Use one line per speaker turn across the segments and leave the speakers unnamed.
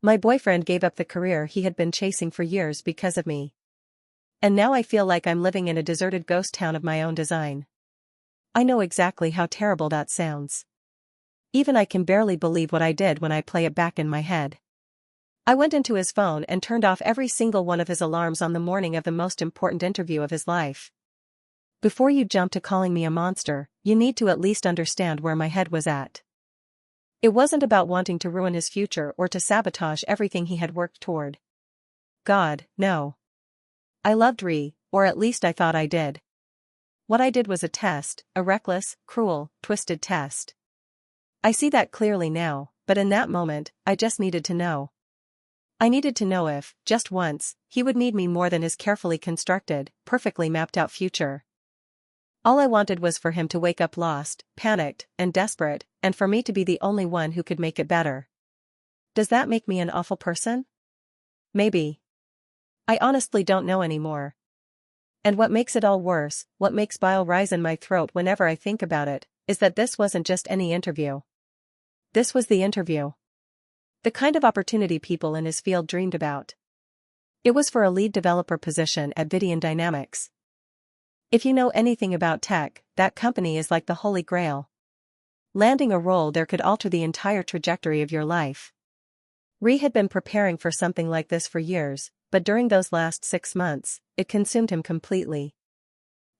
My boyfriend gave up the career he had been chasing for years because of me. And now I feel like I'm living in a deserted ghost town of my own design. I know exactly how terrible that sounds. Even I can barely believe what I did when I play it back in my head. I went into his phone and turned off every single one of his alarms on the morning of the most important interview of his life. Before you jump to calling me a monster, you need to at least understand where my head was at. It wasn't about wanting to ruin his future or to sabotage everything he had worked toward. God, no. I loved Ree, or at least I thought I did. What I did was a test, a reckless, cruel, twisted test. I see that clearly now, but in that moment, I just needed to know. I needed to know if, just once, he would need me more than his carefully constructed, perfectly mapped-out future. All I wanted was for him to wake up lost, panicked, and desperate, and for me to be the only one who could make it better. Does that make me an awful person? Maybe. I honestly don't know anymore. And what makes it all worse, what makes bile rise in my throat whenever I think about it, is that this wasn't just any interview. This was the interview. The kind of opportunity people in his field dreamed about. It was for a lead developer position at Vidian Dynamics. If you know anything about tech, that company is like the Holy Grail. Landing a role there could alter the entire trajectory of your life. Ree had been preparing for something like this for years, but during those last 6 months, it consumed him completely.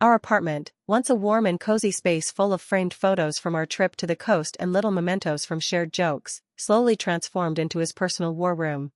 Our apartment, once a warm and cozy space full of framed photos from our trip to the coast and little mementos from shared jokes, slowly transformed into his personal war room.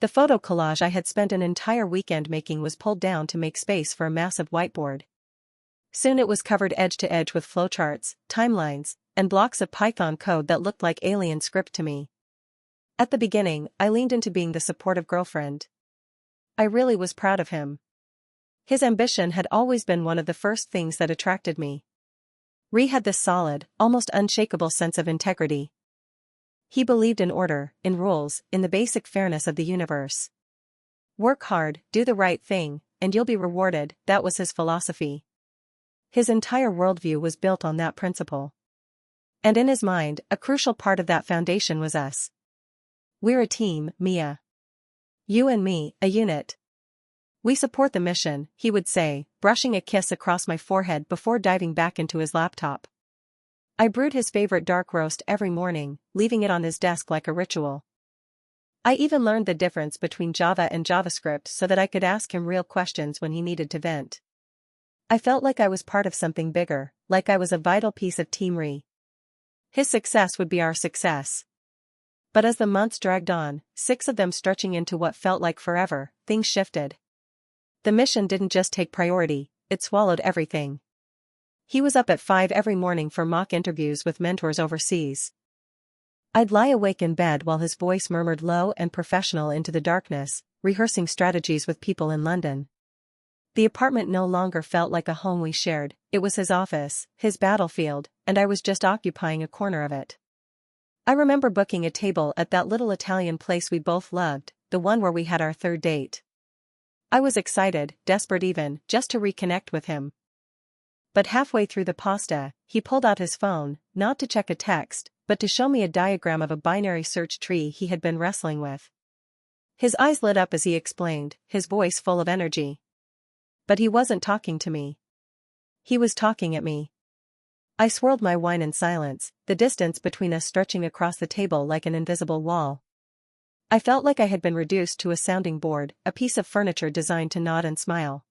The photo collage I had spent an entire weekend making was pulled down to make space for a massive whiteboard. Soon it was covered edge to edge with flowcharts, timelines, and blocks of Python code that looked like alien script to me. At the beginning, I leaned into being the supportive girlfriend. I really was proud of him. His ambition had always been one of the first things that attracted me. Ree had this solid, almost unshakable sense of integrity. He believed in order, in rules, in the basic fairness of the universe. Work hard, do the right thing, and you'll be rewarded, that was his philosophy. His entire worldview was built on that principle. And in his mind, a crucial part of that foundation was us. We're a team, Mia. You and me, a unit. We support the mission, he would say, brushing a kiss across my forehead before diving back into his laptop. I brewed his favorite dark roast every morning, leaving it on his desk like a ritual. I even learned the difference between Java and JavaScript so that I could ask him real questions when he needed to vent. I felt like I was part of something bigger, like I was a vital piece of Team Ree. His success would be our success. But as the months dragged on, 6 of them stretching into what felt like forever, things shifted. The mission didn't just take priority, it swallowed everything. He was up at 5 every morning for mock interviews with mentors overseas. I'd lie awake in bed while his voice murmured low and professional into the darkness, rehearsing strategies with people in London. The apartment no longer felt like a home we shared, it was his office, his battlefield, and I was just occupying a corner of it. I remember booking a table at that little Italian place we both loved, the one where we had our 3rd date. I was excited, desperate even, just to reconnect with him. But halfway through the pasta, he pulled out his phone, not to check a text, but to show me a diagram of a binary search tree he had been wrestling with. His eyes lit up as he explained, his voice full of energy. But he wasn't talking to me. He was talking at me. I swirled my wine in silence, the distance between us stretching across the table like an invisible wall. I felt like I had been reduced to a sounding board, a piece of furniture designed to nod and smile.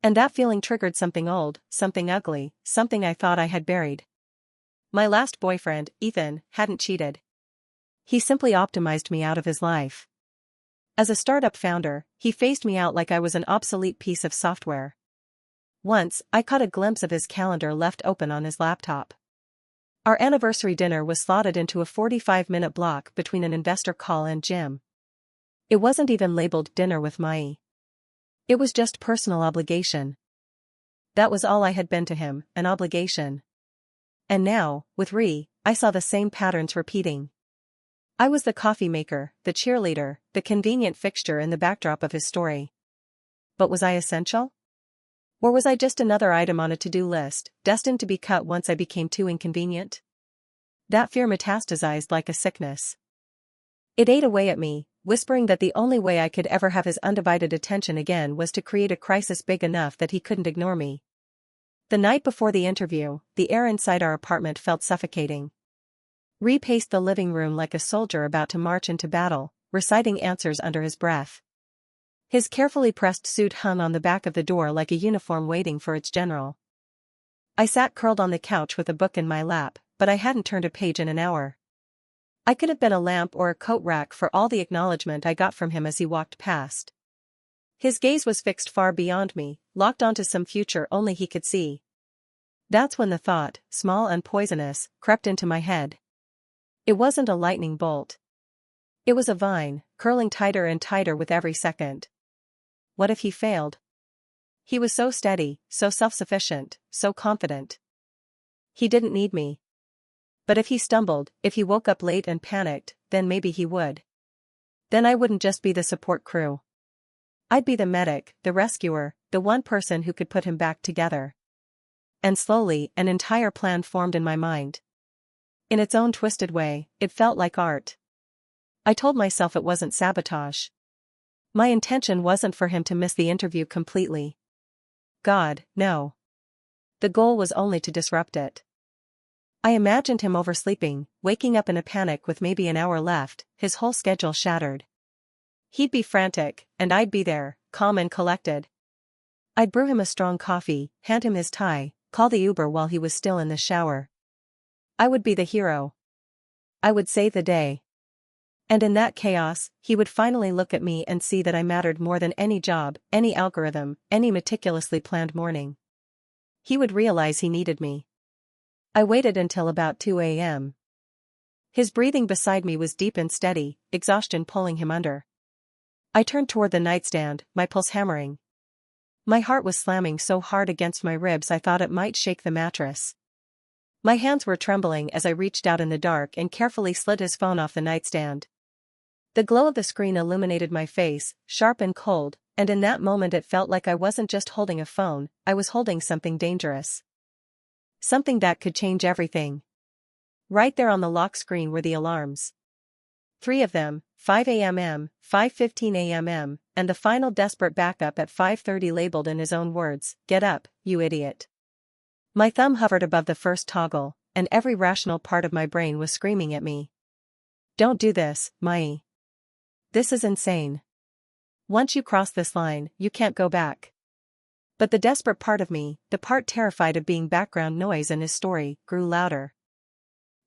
And that feeling triggered something old, something ugly, something I thought I had buried. My last boyfriend, Ethan, hadn't cheated. He simply optimized me out of his life. As a startup founder, he phased me out like I was an obsolete piece of software. Once, I caught a glimpse of his calendar left open on his laptop. Our anniversary dinner was slotted into a 45-minute block between an investor call and gym. It wasn't even labeled dinner with Mai. It was just personal obligation. That was all I had been to him, an obligation. And now, with Ree, I saw the same patterns repeating. I was the coffee maker, the cheerleader, the convenient fixture in the backdrop of his story. But was I essential? Or was I just another item on a to-do list, destined to be cut once I became too inconvenient? That fear metastasized like a sickness. It ate away at me, whispering that the only way I could ever have his undivided attention again was to create a crisis big enough that he couldn't ignore me. The night before the interview, the air inside our apartment felt suffocating. Ree paced the living room like a soldier about to march into battle, reciting answers under his breath. His carefully pressed suit hung on the back of the door like a uniform waiting for its general. I sat curled on the couch with a book in my lap, but I hadn't turned a page in an hour. I could have been a lamp or a coat rack for all the acknowledgement I got from him as he walked past. His gaze was fixed far beyond me, locked onto some future only he could see. That's when the thought, small and poisonous, crept into my head. It wasn't a lightning bolt. It was a vine, curling tighter and tighter with every second. What if he failed? He was so steady, so self-sufficient, so confident. He didn't need me. But if he stumbled, if he woke up late and panicked, then maybe he would. Then I wouldn't just be the support crew. I'd be the medic, the rescuer, the one person who could put him back together. And slowly, an entire plan formed in my mind. In its own twisted way, it felt like art. I told myself it wasn't sabotage. My intention wasn't for him to miss the interview completely. God, no. The goal was only to disrupt it. I imagined him oversleeping, waking up in a panic with maybe an hour left, his whole schedule shattered. He'd be frantic, and I'd be there, calm and collected. I'd brew him a strong coffee, hand him his tie, call the Uber while he was still in the shower. I would be the hero. I would save the day. And in that chaos, he would finally look at me and see that I mattered more than any job, any algorithm, any meticulously planned morning. He would realize he needed me. I waited until about 2 a.m. His breathing beside me was deep and steady, exhaustion pulling him under. I turned toward the nightstand, my pulse hammering. My heart was slamming so hard against my ribs I thought it might shake the mattress. My hands were trembling as I reached out in the dark and carefully slid his phone off the nightstand. The glow of the screen illuminated my face, sharp and cold, and in that moment it felt like I wasn't just holding a phone, I was holding something dangerous. Something that could change everything. Right there on the lock screen were the alarms. 3 of them, 5 a.m., 5:15 a.m., and the final desperate backup at 5:30 labeled in his own words, "Get up, you idiot." My thumb hovered above the first toggle, and every rational part of my brain was screaming at me. Don't do this, Mai. This is insane. Once you cross this line, you can't go back. But the desperate part of me, the part terrified of being background noise in his story, grew louder.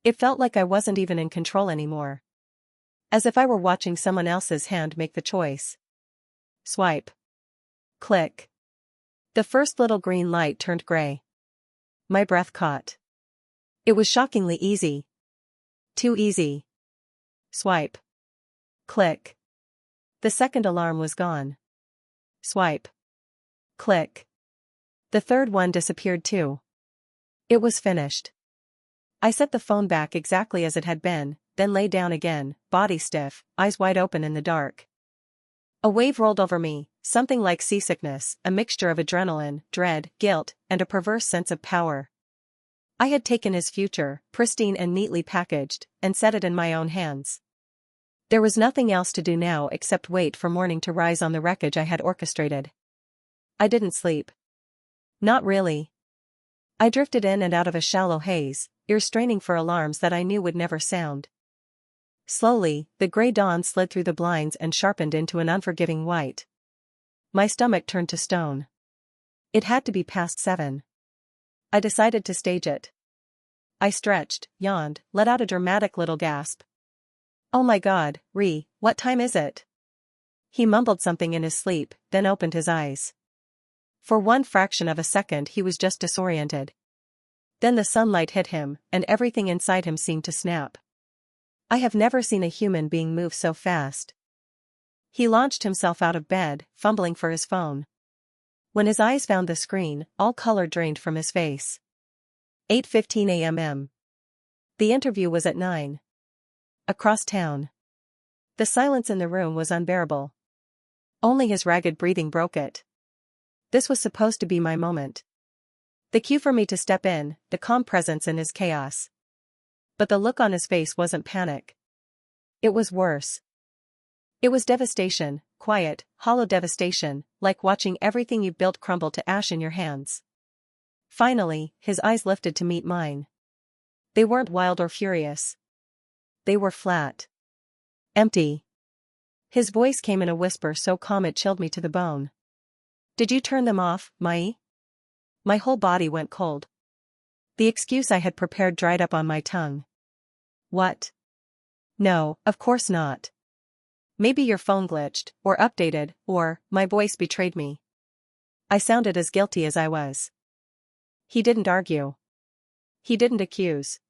It felt like I wasn't even in control anymore. As if I were watching someone else's hand make the choice. Swipe. Click. The first little green light turned gray. My breath caught. It was shockingly easy. Too easy. Swipe. Click. The second alarm was gone. Swipe. Click. The third one disappeared too. It was finished. I set the phone back exactly as it had been, then lay down again, body stiff, eyes wide open in the dark. A wave rolled over me, something like seasickness, a mixture of adrenaline, dread, guilt, and a perverse sense of power. I had taken his future, pristine and neatly packaged, and set it in my own hands. There was nothing else to do now except wait for morning to rise on the wreckage I had orchestrated. I didn't sleep. Not really. I drifted in and out of a shallow haze, ears straining for alarms that I knew would never sound. Slowly, the gray dawn slid through the blinds and sharpened into an unforgiving white. My stomach turned to stone. It had to be past 7. I decided to stage it. I stretched, yawned, let out a dramatic little gasp. Oh my God, Ree, what time is it? He mumbled something in his sleep, then opened his eyes. For one fraction of a second he was just disoriented. Then the sunlight hit him, and everything inside him seemed to snap. I have never seen a human being move so fast. He launched himself out of bed, fumbling for his phone. When his eyes found the screen, all color drained from his face. 8:15 a.m. The interview was at 9. Across town. The silence in the room was unbearable. Only his ragged breathing broke it. This was supposed to be my moment. The cue for me to step in, the calm presence in his chaos. But the look on his face wasn't panic. It was worse. It was devastation, quiet, hollow devastation, like watching everything you've built crumble to ash in your hands. Finally, his eyes lifted to meet mine. They weren't wild or furious. They were flat. Empty. His voice came in a whisper so calm it chilled me to the bone. Did you turn them off, Mai? My whole body went cold. The excuse I had prepared dried up on my tongue. What? No, of course not. Maybe your phone glitched, or updated, or, my voice betrayed me. I sounded as guilty as I was. He didn't argue. He didn't accuse.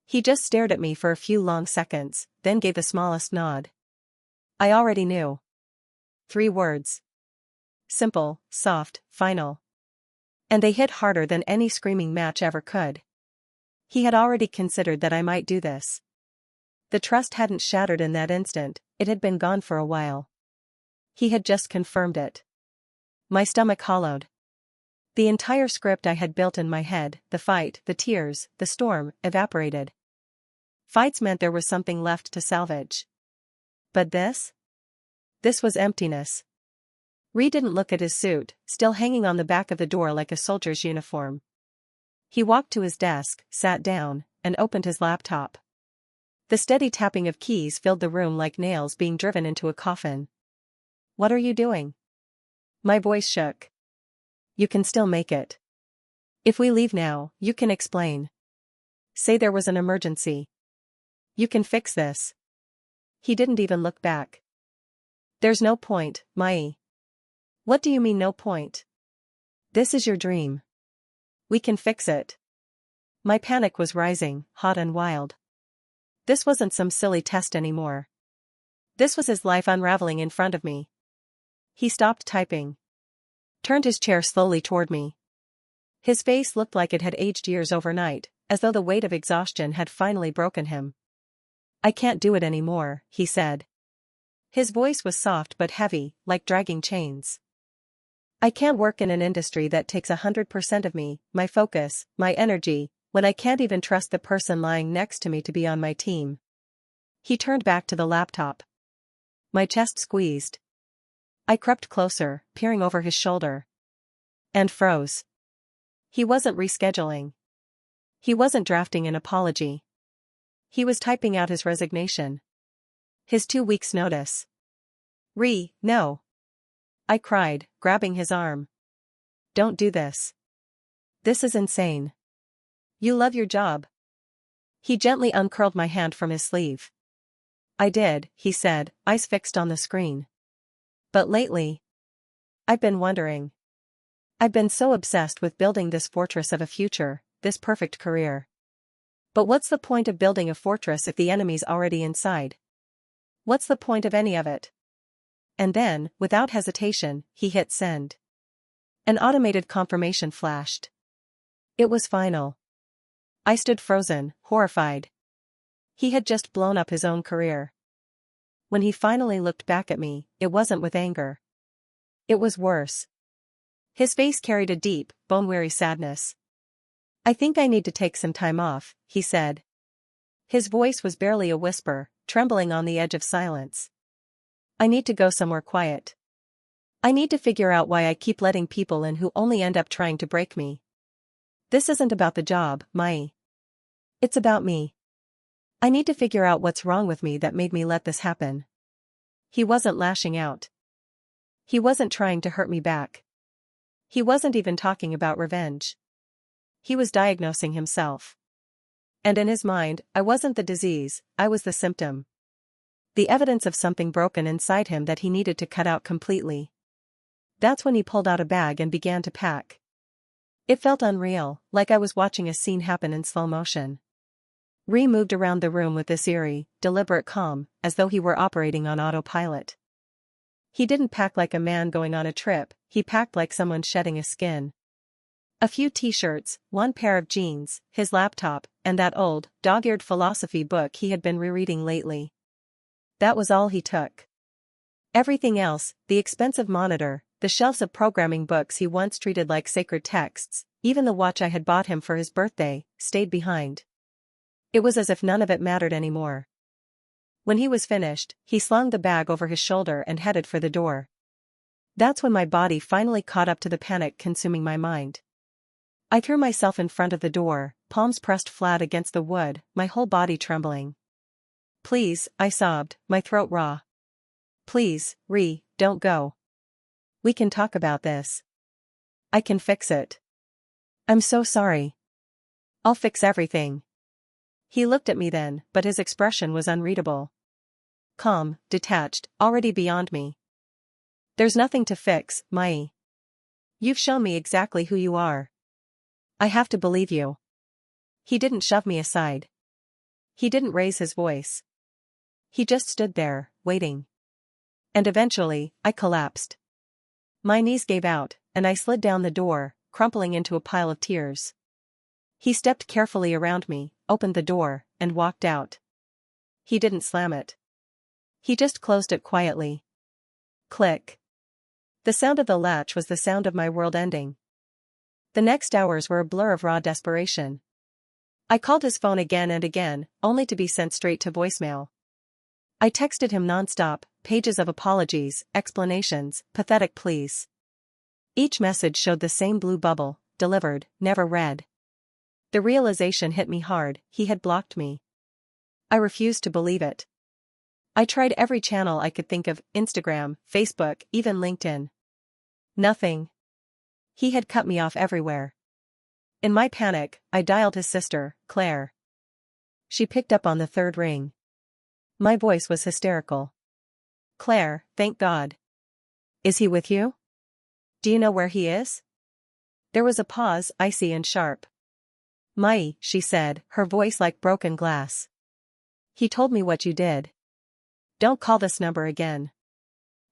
He just stared at me for a few long seconds, then gave the smallest nod. I already knew. 3 words. Simple, soft, final. And they hit harder than any screaming match ever could. He had already considered that I might do this. The trust hadn't shattered in that instant, it had been gone for a while. He had just confirmed it. My stomach hollowed. The entire script I had built in my head, the fight, the tears, the storm, evaporated. Fights meant there was something left to salvage. But this? This was emptiness. Ree didn't look at his suit, still hanging on the back of the door like a soldier's uniform. He walked to his desk, sat down, and opened his laptop. The steady tapping of keys filled the room like nails being driven into a coffin. What are you doing? My voice shook. You can still make it. If we leave now, you can explain. Say there was an emergency. You can fix this. He didn't even look back. There's no point, Mai. What do you mean no point? This is your dream. We can fix it. My panic was rising, hot and wild. This wasn't some silly test anymore. This was his life unraveling in front of me. He stopped typing. Turned his chair slowly toward me. His face looked like it had aged years overnight, as though the weight of exhaustion had finally broken him. I can't do it anymore, he said. His voice was soft but heavy, like dragging chains. I can't work in an industry that takes 100% of me, my focus, my energy, when I can't even trust the person lying next to me to be on my team. He turned back to the laptop. My chest squeezed. I crept closer, peering over his shoulder. And froze. He wasn't rescheduling. He wasn't drafting an apology. He was typing out his resignation. His 2 weeks' notice. No. I cried, grabbing his arm. Don't do this. This is insane. You love your job. He gently uncurled my hand from his sleeve. I did, he said, eyes fixed on the screen. But lately, I've been wondering. I've been so obsessed with building this fortress of a future, this perfect career. But what's the point of building a fortress if the enemy's already inside? What's the point of any of it? And then, without hesitation, he hit send. An automated confirmation flashed. It was final. I stood frozen, horrified. He had just blown up his own career. When he finally looked back at me, it wasn't with anger. It was worse. His face carried a deep, bone-weary sadness. I think I need to take some time off, he said. His voice was barely a whisper, trembling on the edge of silence. I need to go somewhere quiet. I need to figure out why I keep letting people in who only end up trying to break me. This isn't about the job, Mai. It's about me. I need to figure out what's wrong with me that made me let this happen. He wasn't lashing out. He wasn't trying to hurt me back. He wasn't even talking about revenge. He was diagnosing himself. And in his mind, I wasn't the disease, I was the symptom. The evidence of something broken inside him that he needed to cut out completely. That's when he pulled out a bag and began to pack. It felt unreal, like I was watching a scene happen in slow motion. Ree moved around the room with this eerie, deliberate calm, as though he were operating on autopilot. He didn't pack like a man going on a trip, he packed like someone shedding a skin. A few t-shirts, 1 pair of jeans, his laptop, and that old, dog-eared philosophy book he had been rereading lately. That was all he took. Everything else, the expensive monitor, the shelves of programming books he once treated like sacred texts, even the watch I had bought him for his birthday, stayed behind. It was as if none of it mattered anymore. When he was finished, he slung the bag over his shoulder and headed for the door. That's when my body finally caught up to the panic consuming my mind. I threw myself in front of the door, palms pressed flat against the wood, my whole body trembling. "Please," I sobbed, my throat raw. "Please, don't go. We can talk about this. I can fix it. I'm so sorry. I'll fix everything." He looked at me then, but his expression was unreadable. Calm, detached, already beyond me. "There's nothing to fix, Mai. You've shown me exactly who you are. I have to believe you." He didn't shove me aside. He didn't raise his voice. He just stood there, waiting. And eventually, I collapsed. My knees gave out, and I slid down the door, crumpling into a pile of tears. He stepped carefully around me, opened the door, and walked out. He didn't slam it. He just closed it quietly. Click. The sound of the latch was the sound of my world ending. The next hours were a blur of raw desperation. I called his phone again and again, only to be sent straight to voicemail. I texted him nonstop, pages of apologies, explanations, pathetic pleas. Each message showed the same blue bubble, delivered, never read. The realization hit me hard, he had blocked me. I refused to believe it. I tried every channel I could think of, Instagram, Facebook, even LinkedIn. Nothing. He had cut me off everywhere. In my panic, I dialed his sister, Claire. She picked up on the third ring. My voice was hysterical. "Claire, thank God. Is he with you? Do you know where he is?" There was a pause, icy and sharp. "Mai," she said, her voice like broken glass. "He told me what you did. Don't call this number again.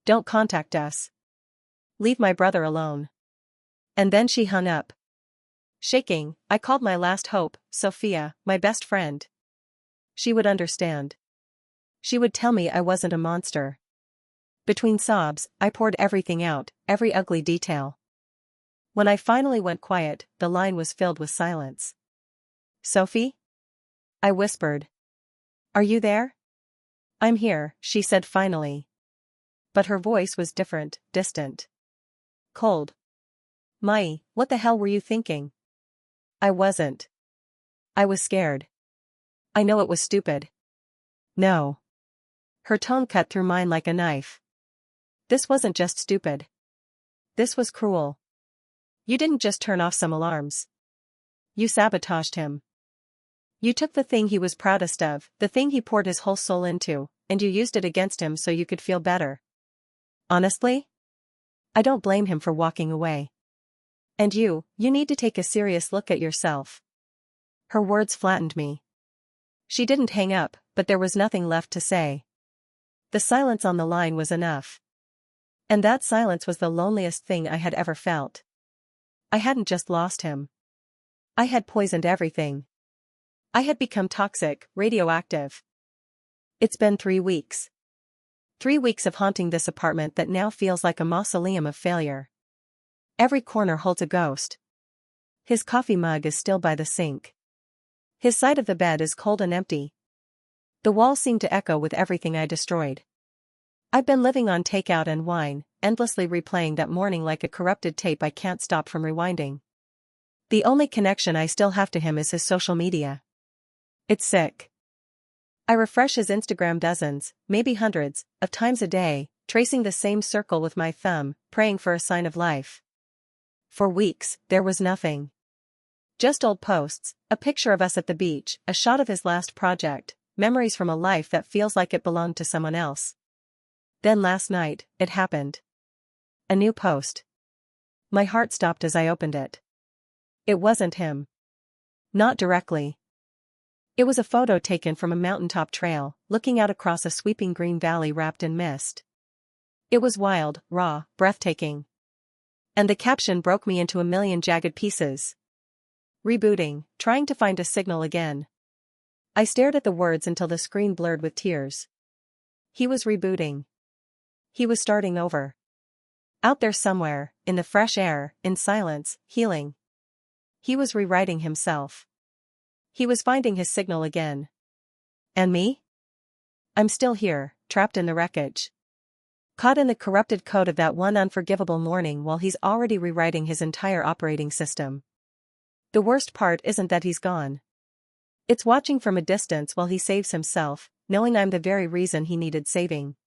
Don't contact us. Leave my brother alone." And then she hung up. Shaking, I called my last hope, Sophia, my best friend. She would understand. She would tell me I wasn't a monster. Between sobs, I poured everything out, every ugly detail. When I finally went quiet, the line was filled with silence. "Sophie?" I whispered. "Are you there?" "I'm here," she said finally. But her voice was different, distant. Cold. "Mai, what the hell were you thinking?" I wasn't. I was scared. I know it was stupid. No. Her tone cut through mine like a knife. This wasn't just stupid. This was cruel. You didn't just turn off some alarms. You sabotaged him. You took the thing he was proudest of, the thing he poured his whole soul into, and you used it against him so you could feel better. Honestly? I don't blame him for walking away. And you need to take a serious look at yourself. Her words flattened me. She didn't hang up, but there was nothing left to say. The silence on the line was enough. And that silence was the loneliest thing I had ever felt. I hadn't just lost him. I had poisoned everything. I had become toxic, radioactive. It's been 3 weeks. 3 weeks of haunting this apartment that now feels like a mausoleum of failure. Every corner holds a ghost. His coffee mug is still by the sink. His side of the bed is cold and empty. The walls seem to echo with everything I destroyed. I've been living on takeout and wine, endlessly replaying that morning like a corrupted tape I can't stop from rewinding. The only connection I still have to him is his social media. It's sick. I refresh his Instagram dozens, maybe hundreds, of times a day, tracing the same circle with my thumb, praying for a sign of life. For weeks, there was nothing. Just old posts, a picture of us at the beach, a shot of his last project, memories from a life that feels like it belonged to someone else. Then last night, it happened. A new post. My heart stopped as I opened it. It wasn't him. Not directly. It was a photo taken from a mountaintop trail, looking out across a sweeping green valley wrapped in mist. It was wild, raw, breathtaking. And the caption broke me into a million jagged pieces. Rebooting, trying to find a signal again. I stared at the words until the screen blurred with tears. He was rebooting. He was starting over. Out there somewhere, in the fresh air, in silence, healing. He was rewriting himself. He was finding his signal again. And me? I'm still here, trapped in the wreckage. Caught in the corrupted code of that one unforgivable morning while he's already rewriting his entire operating system. The worst part isn't that he's gone. It's watching from a distance while he saves himself, knowing I'm the very reason he needed saving.